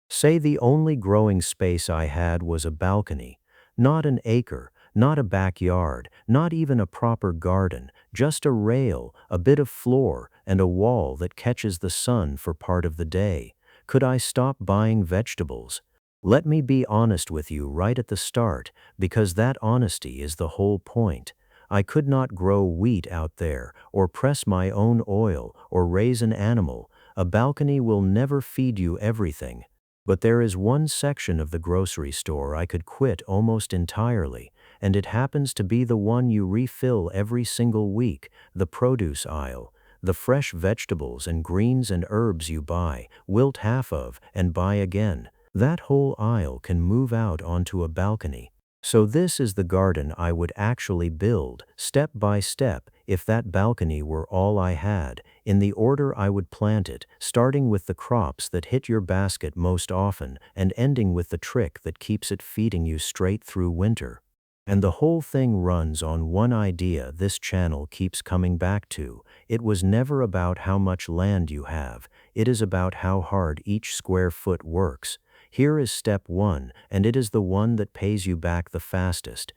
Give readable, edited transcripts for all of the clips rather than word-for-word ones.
Say the only growing space I had was a balcony, not an acre, not a backyard, not even a proper garden, just a rail, a bit of floor, and a wall that catches the sun for part of the day. Could I stop buying vegetables? Let me be honest with you right at the start, because that honesty is the whole point. I could not grow wheat out there, or press my own oil, or raise an animal. A balcony will never feed you everything. But there is one section of the grocery store I could quit almost entirely, and it happens to be the one you refill every single week, the produce aisle. The fresh vegetables and greens and herbs you buy, wilt half of, and buy again. That whole aisle can move out onto a balcony. So this is the garden I would actually build, step by step, if that balcony were all I had, in the order I would plant it, starting with the crops that hit your basket most often and ending with the trick that keeps it feeding you straight through winter. And the whole thing runs on one idea this channel keeps coming back to. It was never about how much land you have. It is about how hard each square foot works. Here is step one, and it is the one that pays you back the fastest.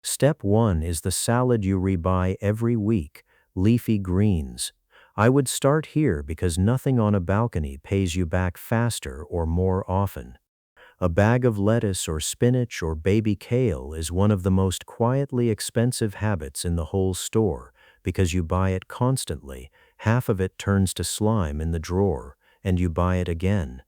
Step one is the salad you rebuy every week, leafy greens. I would start here because nothing on a balcony pays you back faster or more often. A bag of lettuce or spinach or baby kale is one of the most quietly expensive habits in the whole store because you buy it constantly, half of it turns to slime in the drawer, and you buy it again.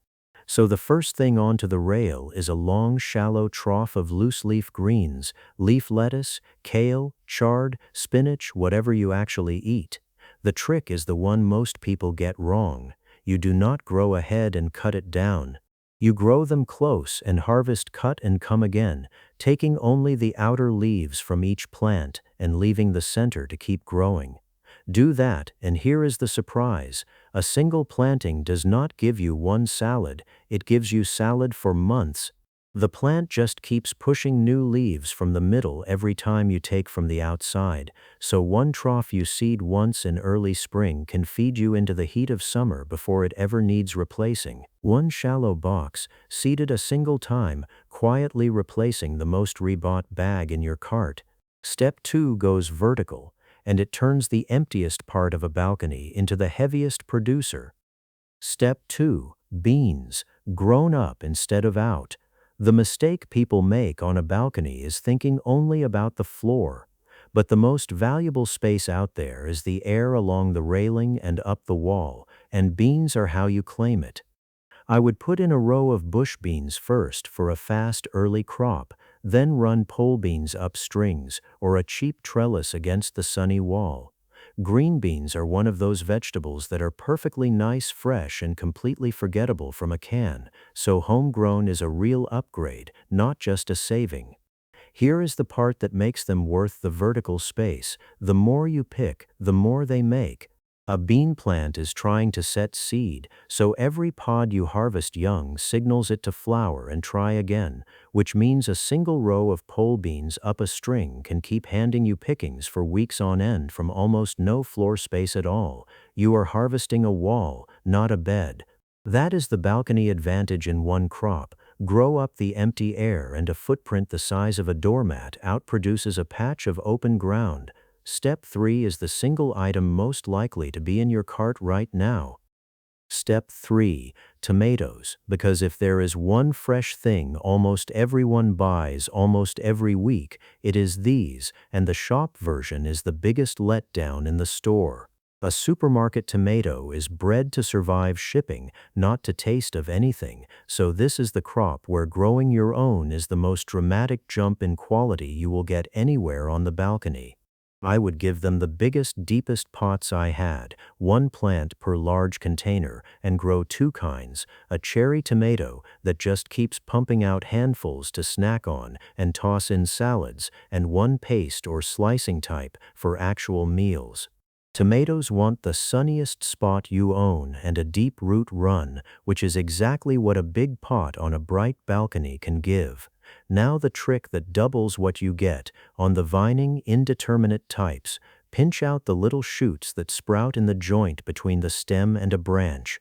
So the first thing onto the rail is a long, shallow trough of loose leaf greens, leaf lettuce, kale, chard, spinach, whatever you actually eat. The trick is the one most people get wrong. You do not grow ahead and cut it down. You grow them close and harvest cut and come again, taking only the outer leaves from each plant and leaving the center to keep growing. Do that, and here is the surprise. A single planting does not give you one salad, it gives you salad for months. The plant just keeps pushing new leaves from the middle every time you take from the outside, so one trough you seed once in early spring can feed you into the heat of summer before it ever needs replacing. One shallow box, seeded a single time, quietly replacing the most rebought bag in your cart. Step two goes vertical, and it turns the emptiest part of a balcony into the heaviest producer. Step 2. Beans, grown up instead of out. The mistake people make on a balcony is thinking only about the floor. But the most valuable space out there is the air along the railing and up the wall, and beans are how you claim it. I would put in a row of bush beans first for a fast early crop, then run pole beans up strings or a cheap trellis against the sunny wall. Green beans are one of those vegetables that are perfectly nice fresh and completely forgettable from a can, so homegrown is a real upgrade, not just a saving. Here is the part that makes them worth the vertical space. The more you pick, the more they make. A bean plant is trying to set seed, so every pod you harvest young signals it to flower and try again, which means a single row of pole beans up a string can keep handing you pickings for weeks on end from almost no floor space at all. You are harvesting a wall, not a bed. That is the balcony advantage in one crop. Grow up the empty air, and a footprint the size of a doormat outproduces a patch of open ground. Step 3 is the single item most likely to be in your cart right now. Step 3. Tomatoes, because if there is one fresh thing almost everyone buys almost every week, it is these, and the shop version is the biggest letdown in the store. A supermarket tomato is bred to survive shipping, not to taste of anything, so this is the crop where growing your own is the most dramatic jump in quality you will get anywhere on the balcony. I would give them the biggest, deepest pots I had, one plant per large container, and grow two kinds, a cherry tomato that just keeps pumping out handfuls to snack on and toss in salads, and one paste or slicing type for actual meals. Tomatoes want the sunniest spot you own and a deep root run, which is exactly what a big pot on a bright balcony can give. Now the trick that doubles what you get. On the vining, indeterminate types, pinch out the little shoots that sprout in the joint between the stem and a branch.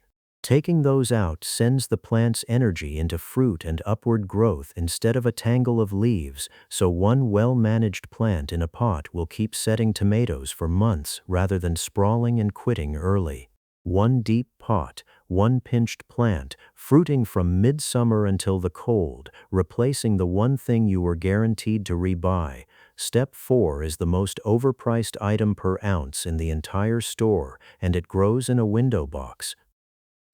Taking those out sends the plant's energy into fruit and upward growth instead of a tangle of leaves, so one well-managed plant in a pot will keep setting tomatoes for months rather than sprawling and quitting early. One deep pot, one pinched plant, fruiting from midsummer until the cold, replacing the one thing you were guaranteed to rebuy. Step 4 is the most overpriced item per ounce in the entire store, and it grows in a window box.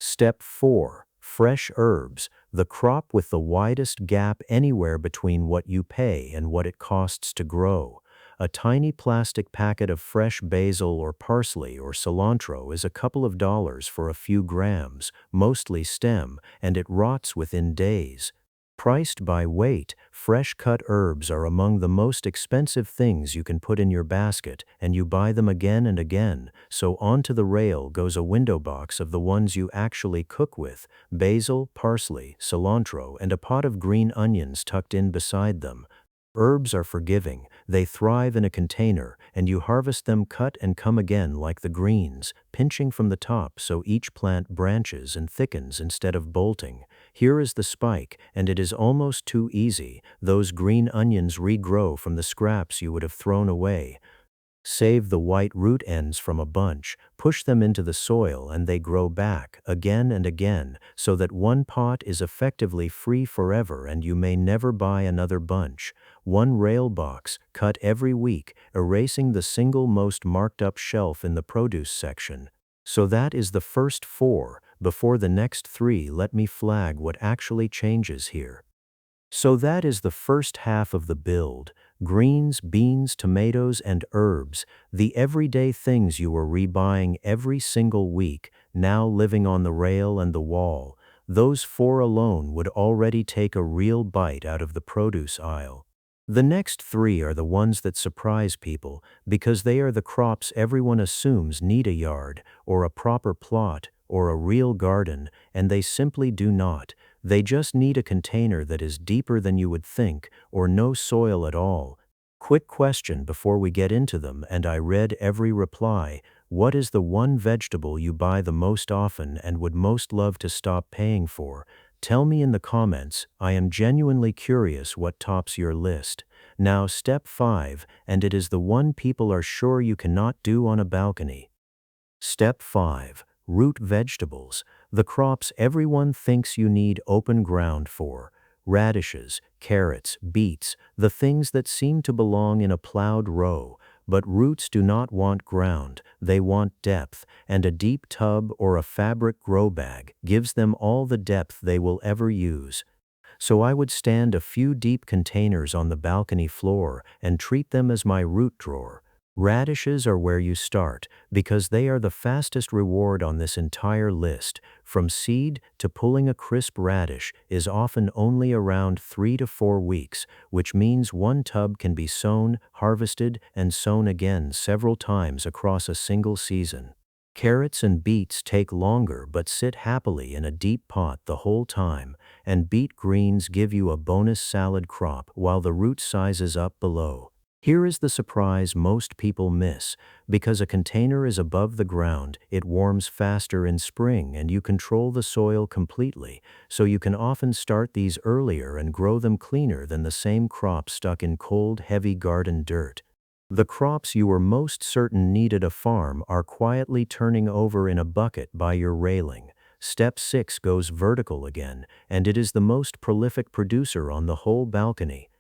Step 4. Fresh herbs, the crop with the widest gap anywhere between what you pay and what it costs to grow. A tiny plastic packet of fresh basil or parsley or cilantro is a couple of dollars for a few grams, mostly stem, and it rots within days. Priced by weight, fresh-cut herbs are among the most expensive things you can put in your basket, and you buy them again and again, so onto the rail goes a window box of the ones you actually cook with, basil, parsley, cilantro, and a pot of green onions tucked in beside them. Herbs are forgiving, they thrive in a container, and you harvest them cut and come again like the greens, pinching from the top so each plant branches and thickens instead of bolting. Here is the spike, and it is almost too easy. Those green onions regrow from the scraps you would have thrown away. Save the white root ends from a bunch, push them into the soil, and they grow back again and again, so that one pot is effectively free forever and you may never buy another bunch. One rail box, cut every week, erasing the single most marked up shelf in the produce section. So that is the first 4. Before the next 3, let me flag what actually changes here. So that is the first half of the build. Greens, beans, tomatoes, and herbs, the everyday things you were rebuying every single week, now living on the rail and the wall. Those 4 alone would already take a real bite out of the produce aisle. The next 3 are the ones that surprise people because they are the crops everyone assumes need a yard, or a proper plot, or a real garden, and they simply do not. They just need a container that is deeper than you would think, or no soil at all. Quick question before we get into them, and I read every reply. What is the one vegetable you buy the most often and would most love to stop paying for? Tell me in the comments. I am genuinely curious what tops your list. Now step 5, and it is the one people are sure you cannot do on a balcony. Step 5. Root vegetables, the crops everyone thinks you need open ground for. Radishes, carrots, beets, the things that seem to belong in a plowed row. But roots do not want ground, they want depth, and a deep tub or a fabric grow bag gives them all the depth they will ever use. So I would stand a few deep containers on the balcony floor and treat them as my root drawer. Radishes are where you start, because they are the fastest reward on this entire list. From seed to pulling a crisp radish is often only around 3 to 4 weeks, which means one tub can be sown, harvested, and sown again several times across a single season. Carrots and beets take longer but sit happily in a deep pot the whole time, and beet greens give you a bonus salad crop while the root sizes up below. Here is the surprise most people miss. Because a container is above the ground, it warms faster in spring and you control the soil completely, so you can often start these earlier and grow them cleaner than the same crop stuck in cold, heavy garden dirt. The crops you were most certain needed a farm are quietly turning over in a bucket by your railing. Step 6 goes vertical again, and it is the most prolific producer on the whole balcony.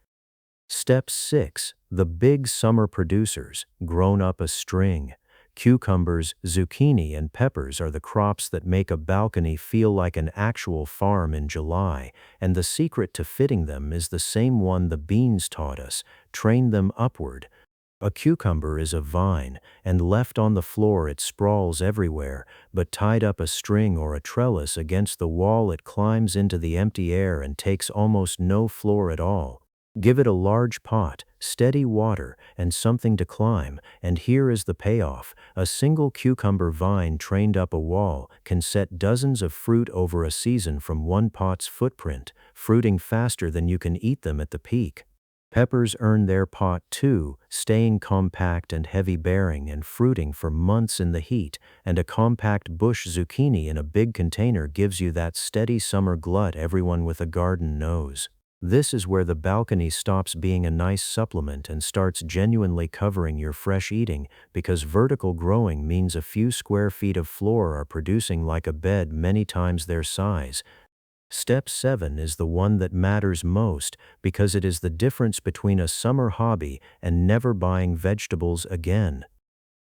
Step 6. The big summer producers, grown up a string. Cucumbers, zucchini, and peppers are the crops that make a balcony feel like an actual farm in July, and the secret to fitting them is the same one the beans taught us: train them upward. A cucumber is a vine, and left on the floor it sprawls everywhere, but tied up a string or a trellis against the wall it climbs into the empty air and takes almost no floor at all. Give it a large pot, steady water, and something to climb, and here is the payoff. A single cucumber vine trained up a wall can set dozens of fruit over a season from one pot's footprint, fruiting faster than you can eat them at the peak. Peppers earn their pot too, staying compact and heavy-bearing and fruiting for months in the heat, and a compact bush zucchini in a big container gives you that steady summer glut everyone with a garden knows. This is where the balcony stops being a nice supplement and starts genuinely covering your fresh eating, because vertical growing means a few square feet of floor are producing like a bed many times their size. Step 7 is the one that matters most because it is the difference between a summer hobby and never buying vegetables again.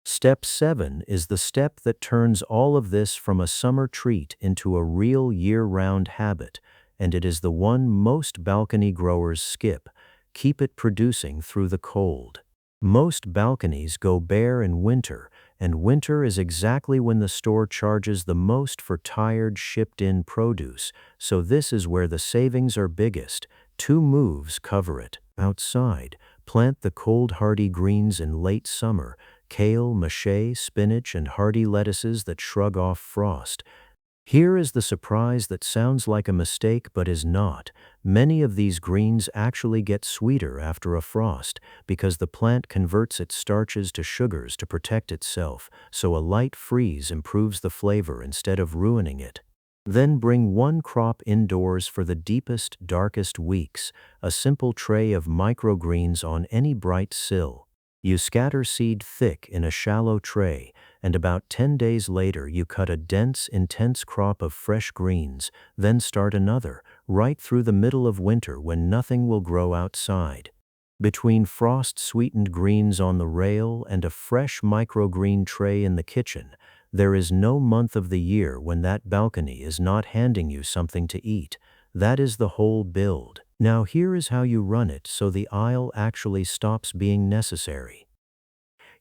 Step 7 is the step that turns all of this from a summer treat into a real year-round habit, and it is the one most balcony growers skip. Keep it producing through the cold. Most balconies go bare in winter, and winter is exactly when the store charges the most for tired, shipped-in produce, so this is where the savings are biggest. 2 moves cover it. Outside, plant the cold hardy greens in late summer: kale, mache, spinach, and hardy lettuces that shrug off frost. Here is the surprise that sounds like a mistake but is not. Many of these greens actually get sweeter after a frost because the plant converts its starches to sugars to protect itself, so a light freeze improves the flavor instead of ruining it. Then bring one crop indoors for the deepest, darkest weeks: a simple tray of microgreens on any bright sill. You scatter seed thick in a shallow tray, and about 10 days later you cut a dense, intense crop of fresh greens, then start another, right through the middle of winter when nothing will grow outside. Between frost-sweetened greens on the rail and a fresh microgreen tray in the kitchen, there is no month of the year when that balcony is not handing you something to eat. That is the whole build. Now here is how you run it so the aisle actually stops being necessary.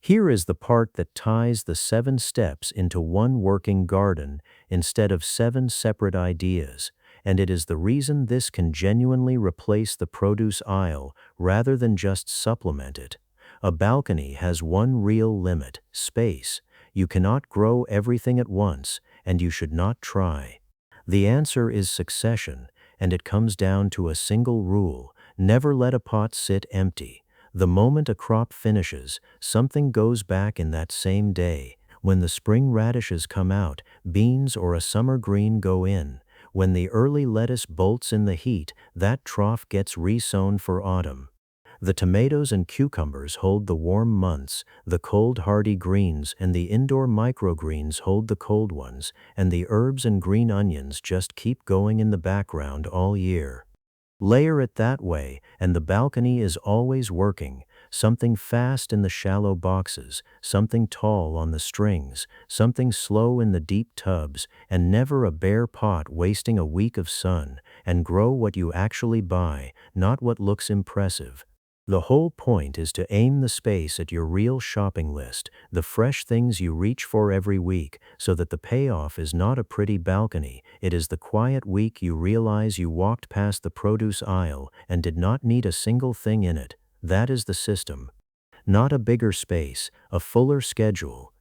Here is the part that ties the 7 steps into one working garden instead of 7 separate ideas, and it is the reason this can genuinely replace the produce aisle rather than just supplement it. A balcony has one real limit: space. You cannot grow everything at once, and you should not try. The answer is succession, and it comes down to a single rule: never let a pot sit empty. The moment a crop finishes, something goes back in that same day. When the spring radishes come out, beans or a summer green go in. When the early lettuce bolts in the heat, that trough gets resown for autumn. The tomatoes and cucumbers hold the warm months, the cold hardy greens and the indoor microgreens hold the cold ones, and the herbs and green onions just keep going in the background all year. Layer it that way, and the balcony is always working. Something fast in the shallow boxes, something tall on the strings, something slow in the deep tubs, and never a bare pot wasting a week of sun. And grow what you actually buy, not what looks impressive. The whole point is to aim the space at your real shopping list, the fresh things you reach for every week, so that the payoff is not a pretty balcony. It is the quiet week you realize you walked past the produce aisle and did not need a single thing in it. That is the system. Not a bigger space, a fuller schedule.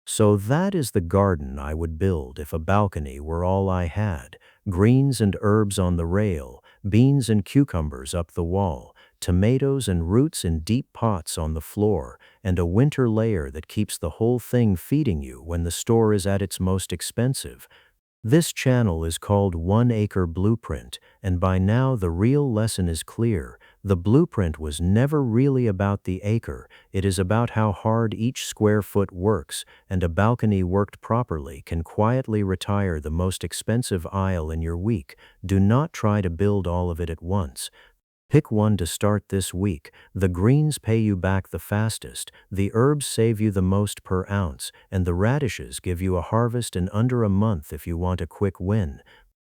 So that is the garden I would build if a balcony were all I had. Greens and herbs on the rail, beans and cucumbers up the wall, tomatoes and roots in deep pots on the floor, and a winter layer that keeps the whole thing feeding you when the store is at its most expensive. This channel is called 1 Acre Blueprint, and by now the real lesson is clear. The blueprint was never really about the acre. It is about how hard each square foot works, and a balcony worked properly can quietly retire the most expensive aisle in your week. Do not try to build all of it at once. Pick one to start this week. The greens pay you back the fastest, the herbs save you the most per ounce, and the radishes give you a harvest in under a month if you want a quick win.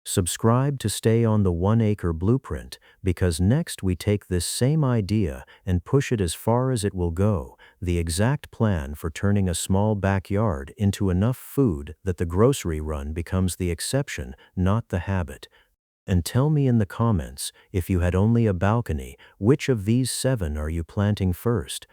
Subscribe to stay on the 1 Acre Blueprint, because next we take this same idea and push it as far as it will go, the exact plan for turning a small backyard into enough food that the grocery run becomes the exception, not the habit. And tell me in the comments, if you had only a balcony, which of these 7 are you planting first?